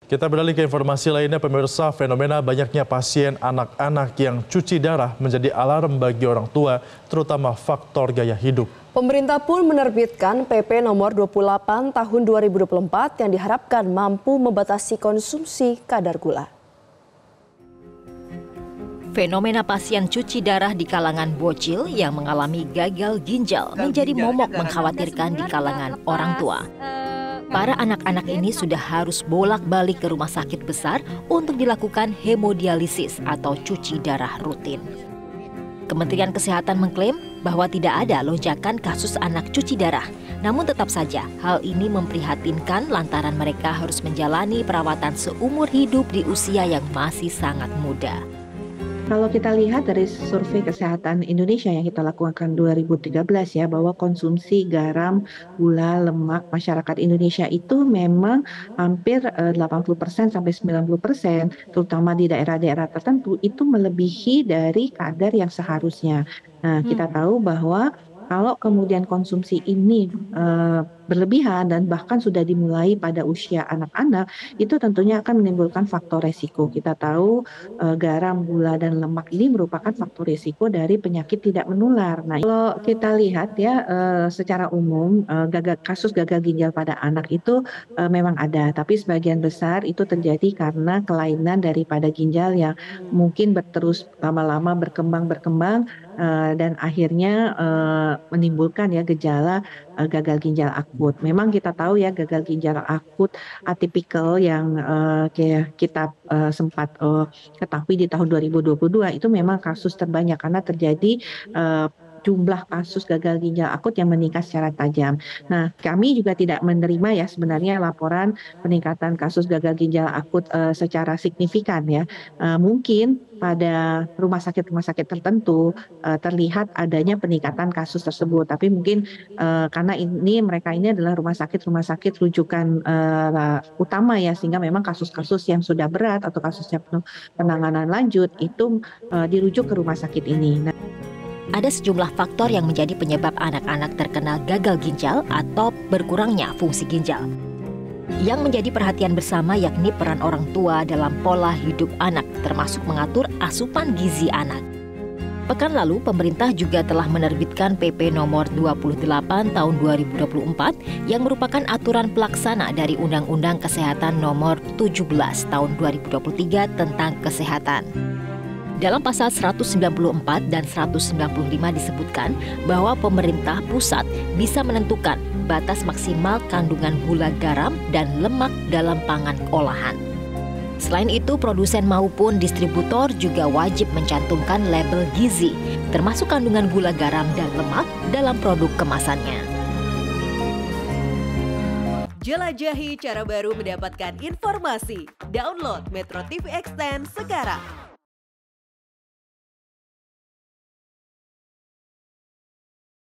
Kita beralih ke informasi lainnya, pemirsa. Fenomena banyaknya pasien anak-anak yang cuci darah menjadi alarm bagi orang tua, terutama faktor gaya hidup. Pemerintah pun menerbitkan PP nomor 28 tahun 2024 yang diharapkan mampu membatasi konsumsi kadar gula. Fenomena pasien cuci darah di kalangan bocil yang mengalami gagal ginjal menjadi momok mengkhawatirkan di kalangan orang tua. Para anak-anak ini sudah harus bolak-balik ke rumah sakit besar untuk dilakukan hemodialisis atau cuci darah rutin. Kementerian Kesehatan mengklaim bahwa tidak ada lonjakan kasus anak cuci darah. Namun tetap saja hal ini memprihatinkan lantaran mereka harus menjalani perawatan seumur hidup di usia yang masih sangat muda. Kalau kita lihat dari survei kesehatan Indonesia yang kita lakukan 2013 ya, bahwa konsumsi garam, gula, lemak masyarakat Indonesia itu memang hampir 80% sampai 90%, terutama di daerah-daerah tertentu itu melebihi dari kadar yang seharusnya. Nah, kita tahu bahwa kalau kemudian konsumsi ini berlebihan dan bahkan sudah dimulai pada usia anak-anak, itu tentunya akan menimbulkan faktor resiko. Kita tahu garam, gula, dan lemak ini merupakan faktor resiko dari penyakit tidak menular. Nah, kalau kita lihat ya secara umum kasus gagal ginjal pada anak itu memang ada, tapi sebagian besar itu terjadi karena kelainan daripada ginjal yang mungkin terus lama-lama berkembang dan akhirnya menimbulkan ya gejala gagal ginjal akut. Memang kita tahu ya gagal ginjal akut atipikal yang kita sempat ketahui di tahun 2022 itu memang kasus terbanyak karena terjadi jumlah kasus gagal ginjal akut yang meningkat secara tajam. Nah, kami juga tidak menerima ya sebenarnya laporan peningkatan kasus gagal ginjal akut secara signifikan ya. Mungkin pada rumah sakit tertentu terlihat adanya peningkatan kasus tersebut, tapi mungkin karena mereka ini adalah rumah sakit rujukan utama ya, sehingga memang kasus-kasus yang sudah berat atau kasusnya penanganan lanjut itu dirujuk ke rumah sakit ini. Nah, ada sejumlah faktor yang menjadi penyebab anak-anak terkena gagal ginjal atau berkurangnya fungsi ginjal. Yang menjadi perhatian bersama yakni peran orang tua dalam pola hidup anak, termasuk mengatur asupan gizi anak. Pekan lalu, pemerintah juga telah menerbitkan PP nomor 28 tahun 2024 yang merupakan aturan pelaksana dari Undang-Undang Kesehatan nomor 17 tahun 2023 tentang kesehatan. Dalam pasal 194 dan 195 disebutkan bahwa pemerintah pusat bisa menentukan batas maksimal kandungan gula garam dan lemak dalam pangan olahan. Selain itu, produsen maupun distributor juga wajib mencantumkan label gizi, termasuk kandungan gula garam dan lemak dalam produk kemasannya. Jelajahi cara baru mendapatkan informasi. Download Metro TV Extend sekarang.